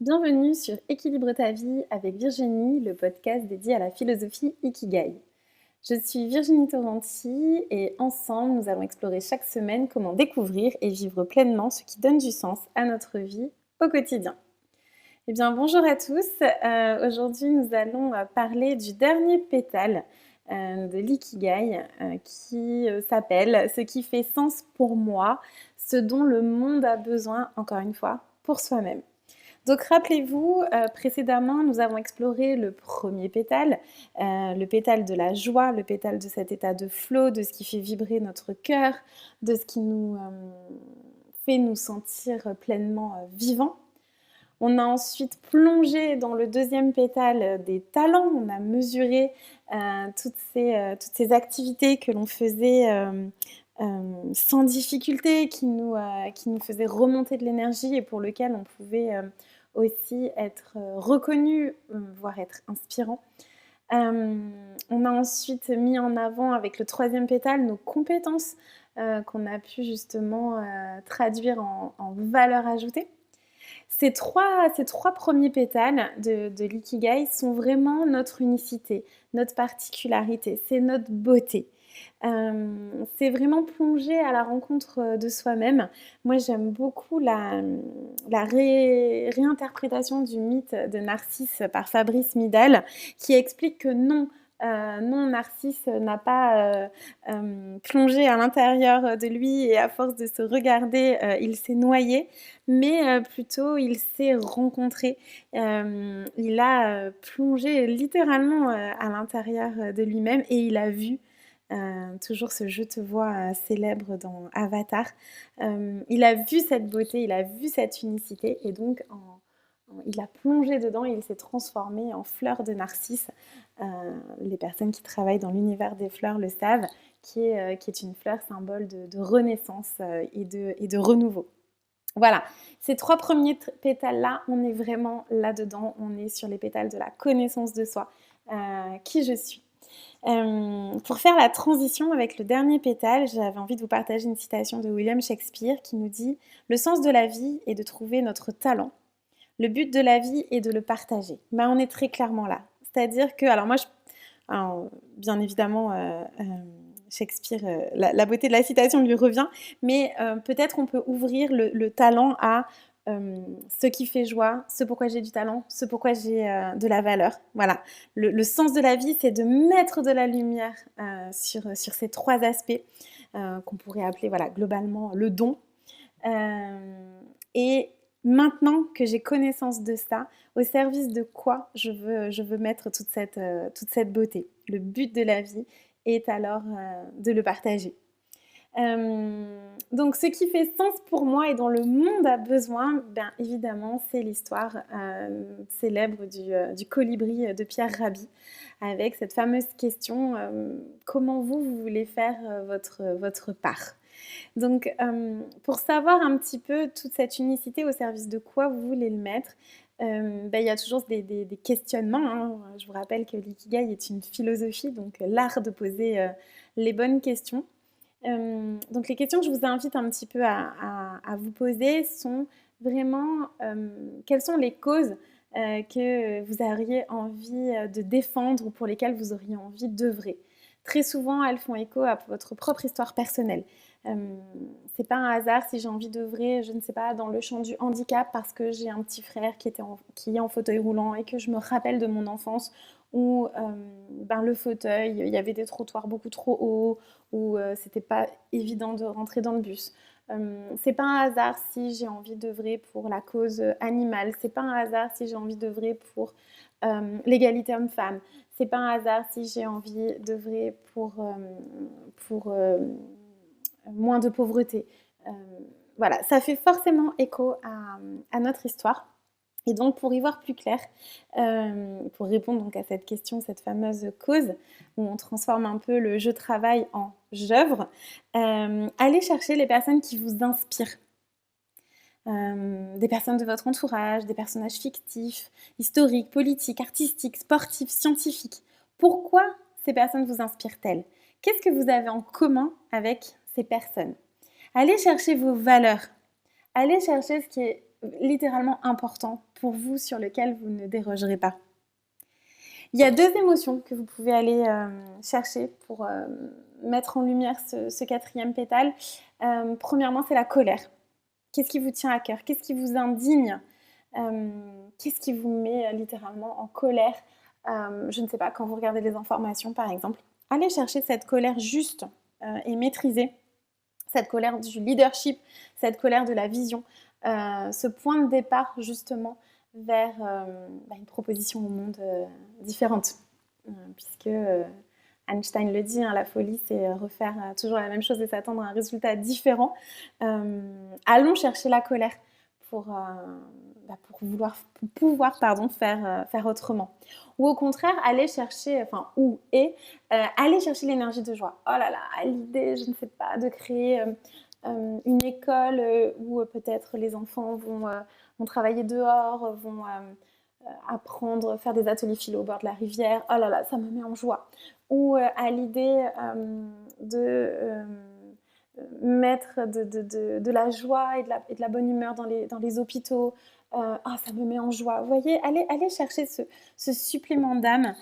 Bienvenue sur Équilibre ta vie avec Virginie, le podcast dédié à la philosophie Ikigai. Je suis Virginie Torrenti et ensemble, nous allons explorer chaque semaine comment découvrir et vivre pleinement ce qui donne du sens à notre vie au quotidien. Eh bien, bonjour à tous. Aujourd'hui, nous allons parler du dernier pétale de l'Ikigai qui s'appelle « Ce qui fait sens pour moi, ce dont le monde a besoin, encore une fois, pour soi-même ». Donc rappelez-vous, précédemment, nous avons exploré le premier pétale, le pétale de la joie, le pétale de cet état de flow, de ce qui fait vibrer notre cœur, de ce qui nous fait nous sentir pleinement vivants. On a ensuite plongé dans le deuxième pétale des talents. On a mesuré toutes ces activités que l'on faisait sans difficulté, qui nous faisaient remonter de l'énergie et pour lesquelles on pouvait aussi être reconnu, voire être inspirant. On a ensuite mis en avant avec le troisième pétale nos compétences qu'on a pu justement traduire en valeur ajoutée. Ces trois premiers pétales de l'ikigai sont vraiment notre unicité, notre particularité, c'est notre beauté. C'est vraiment plonger à la rencontre de soi-même. Moi, j'aime beaucoup la réinterprétation du mythe de Narcisse par Fabrice Midal, qui explique que non, Narcisse n'a pas plongé à l'intérieur de lui et à force de se regarder, il s'est noyé, mais plutôt il s'est rencontré. Il a plongé littéralement à l'intérieur de lui-même et il a vu toujours ce je te vois célèbre dans Avatar. Il a vu cette beauté, il a vu cette unicité et donc il a plongé dedans et il s'est transformé en fleur de narcisse. Les personnes qui travaillent dans l'univers des fleurs le savent, qui est une fleur symbole de renaissance et de renouveau. Voilà, ces trois premiers pétales-là, on est vraiment là-dedans, on est sur les pétales de la connaissance de soi, qui je suis. Pour faire la transition avec le dernier pétale, j'avais envie de vous partager une citation de William Shakespeare qui nous dit « Le sens de la vie est de trouver notre talent. Le but de la vie est de le partager. » Ben, on est très clairement là. C'est-à-dire que, alors, bien évidemment, Shakespeare, la beauté de la citation lui revient, mais peut-être on peut ouvrir le talent à ce qui fait joie, ce pourquoi j'ai du talent, ce pourquoi j'ai de la valeur. Voilà, le sens de la vie, c'est de mettre de la lumière sur ces trois aspects qu'on pourrait appeler voilà, globalement le don. Et maintenant que j'ai connaissance de ça, au service de quoi je veux mettre toute cette beauté. Le but de la vie est alors de le partager. Donc ce qui fait sens pour moi et dont le monde a besoin, bien évidemment, c'est l'histoire célèbre du colibri de Pierre Rabhi, avec cette fameuse question comment vous voulez faire votre part. Donc pour savoir un petit peu toute cette unicité au service de quoi vous voulez le mettre, il y a toujours des questionnements. Hein. Je vous rappelle que l'ikigai est une philosophie, donc l'art de poser les bonnes questions. Donc les questions que je vous invite un petit peu à vous poser sont vraiment quelles sont les causes que vous auriez envie de défendre ou pour lesquelles vous auriez envie d'œuvrer. Très souvent, elles font écho à votre propre histoire personnelle. C'est pas un hasard si j'ai envie d'œuvrer, je ne sais pas, dans le champ du handicap parce que j'ai un petit frère qui est en fauteuil roulant et que je me rappelle de mon enfance où le fauteuil, il y avait des trottoirs beaucoup trop hauts, où c'était pas évident de rentrer dans le bus. C'est pas un hasard si j'ai envie d'œuvrer pour la cause animale, c'est pas un hasard si j'ai envie d'œuvrer pour l'égalité homme-femme, c'est pas un hasard si j'ai envie d'œuvrer pour moins de pauvreté. Voilà, ça fait forcément écho à notre histoire. Et donc, pour y voir plus clair, pour répondre donc à cette question, cette fameuse cause, où on transforme un peu le « je travaille » en « j'œuvre », allez chercher les personnes qui vous inspirent. Des personnes de votre entourage, des personnages fictifs, historiques, politiques, artistiques, sportifs, scientifiques. Pourquoi ces personnes vous inspirent-elles ? Qu'est-ce que vous avez en commun avec ces personnes ? Allez chercher vos valeurs. Allez chercher ce qui est littéralement important pour vous, sur lequel vous ne dérogerez pas. Il y a 2 émotions que vous pouvez aller chercher pour mettre en lumière ce 4e pétale. Premièrement, c'est la colère. Qu'est-ce qui vous tient à cœur? Qu'est-ce qui vous indigne? Qu'est-ce qui vous met littéralement en colère? Je ne sais pas, quand vous regardez les informations par exemple. Allez chercher cette colère juste et maîtrisée. Cette colère du leadership, cette colère de la vision. Ce point de départ justement vers une proposition au monde différente. Puisque Einstein le dit, hein, la folie c'est refaire toujours la même chose et s'attendre à un résultat différent. Allons chercher la colère pour pouvoir faire autrement. Ou au contraire, aller chercher l'énergie de joie. Oh là là, à l'idée, je ne sais pas, de créer une école où peut-être les enfants vont travailler dehors, vont apprendre, faire des ateliers philo au bord de la rivière. Oh là là, ça me met en joie. Ou à l'idée de mettre de la joie et de la bonne humeur dans les hôpitaux. Ça me met en joie. Vous voyez, allez chercher ce supplément d'âme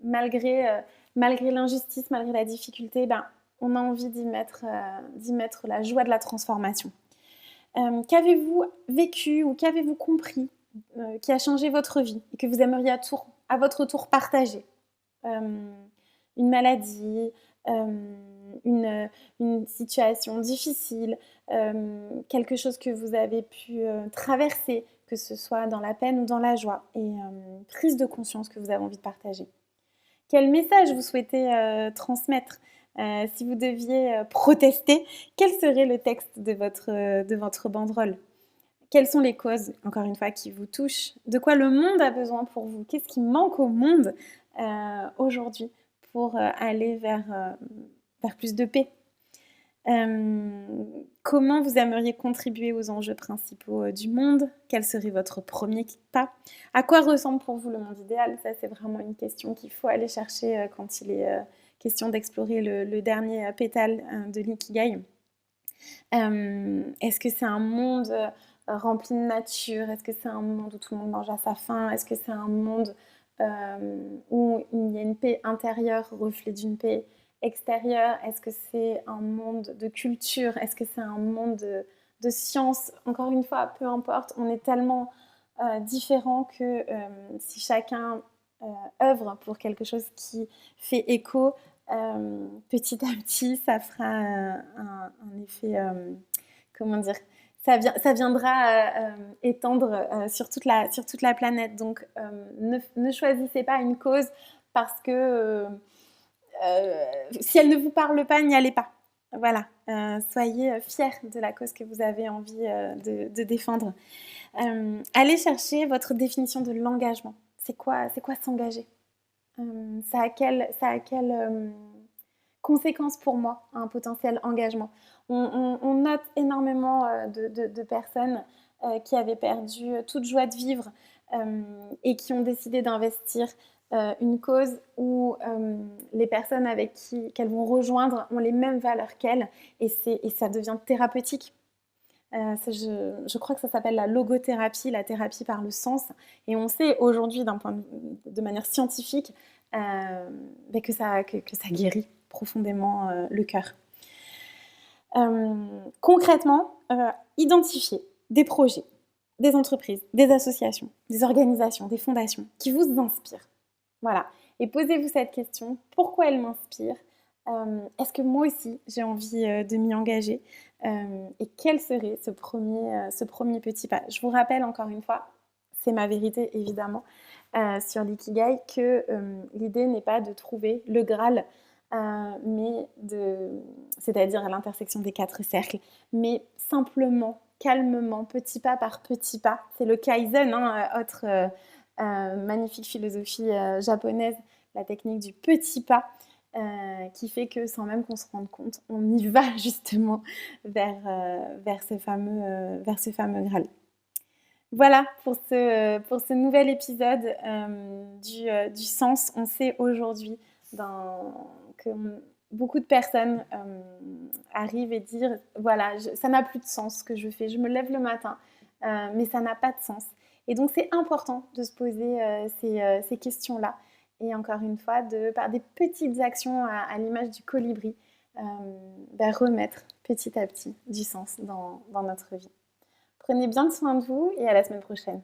malgré l'injustice, malgré la difficulté, on a envie d'y mettre la joie de la transformation. Qu'avez-vous vécu ou qu'avez-vous compris qui a changé votre vie et que vous aimeriez à votre tour partager? Une maladie, une situation difficile, quelque chose que vous avez pu traverser, que ce soit dans la peine ou dans la joie, et prise de conscience que vous avez envie de partager. Quel message vous souhaitez transmettre? Si vous deviez protester, quel serait le texte de votre banderole? Quelles sont les causes, encore une fois, qui vous touchent? De quoi le monde a besoin pour vous? Qu'est-ce qui manque au monde aujourd'hui pour aller vers plus de paix? Comment vous aimeriez contribuer aux enjeux principaux du monde? Quel serait votre premier pas? À quoi ressemble pour vous le monde idéal? Ça, c'est vraiment une question qu'il faut aller chercher quand il est question d'explorer le dernier pétale de l'ikigai. Est-ce que c'est un monde rempli de nature? Est-ce que c'est un monde où tout le monde mange à sa faim? Est-ce que c'est un monde où il y a une paix intérieure, reflet d'une paix extérieure? Est-ce que c'est un monde de culture? Est-ce que c'est un monde de science? Encore une fois, peu importe, on est tellement différents que si chacun œuvre pour quelque chose qui fait écho, petit à petit, ça fera un effet, comment dire, ça viendra étendre sur toute la planète. Donc, ne choisissez pas une cause parce que si elle ne vous parle pas, n'y allez pas. Voilà, soyez fiers de la cause que vous avez envie de défendre. Allez chercher votre définition de l'engagement. C'est quoi s'engager? Ça a quelle conséquence pour moi, un potentiel engagement? On note énormément de personnes qui avaient perdu toute joie de vivre et qui ont décidé d'investir une cause où les personnes qu'elles vont rejoindre ont les mêmes valeurs qu'elles, et ça devient thérapeutique. Je crois que ça s'appelle la logothérapie, la thérapie par le sens. Et on sait aujourd'hui, de manière scientifique, que ça guérit profondément le cœur. Concrètement, identifiez des projets, des entreprises, des associations, des organisations, des fondations qui vous inspirent. Voilà. Et posez-vous cette question: pourquoi elle m'inspire? Est-ce que moi aussi j'ai envie de m'y engager? Et quel serait ce premier petit pas? Je vous rappelle encore une fois, c'est ma vérité évidemment, sur l'ikigai, que l'idée n'est pas de trouver le Graal, c'est-à-dire à l'intersection des 4 cercles, mais simplement, calmement, petit pas par petit pas. C'est le Kaizen, autre magnifique philosophie japonaise, la technique du petit pas, qui fait que sans même qu'on se rende compte, on y va justement vers ce fameux Graal. Voilà pour ce nouvel épisode du sens. On sait aujourd'hui que beaucoup de personnes arrivent et disent, voilà, ça n'a plus de sens ce que je fais. Je me lève le matin, mais ça n'a pas de sens. Et donc, c'est important de se poser ces questions-là. Et encore une fois, par des petites actions à l'image du colibri, remettre petit à petit du sens dans notre vie. Prenez bien soin de vous et à la semaine prochaine.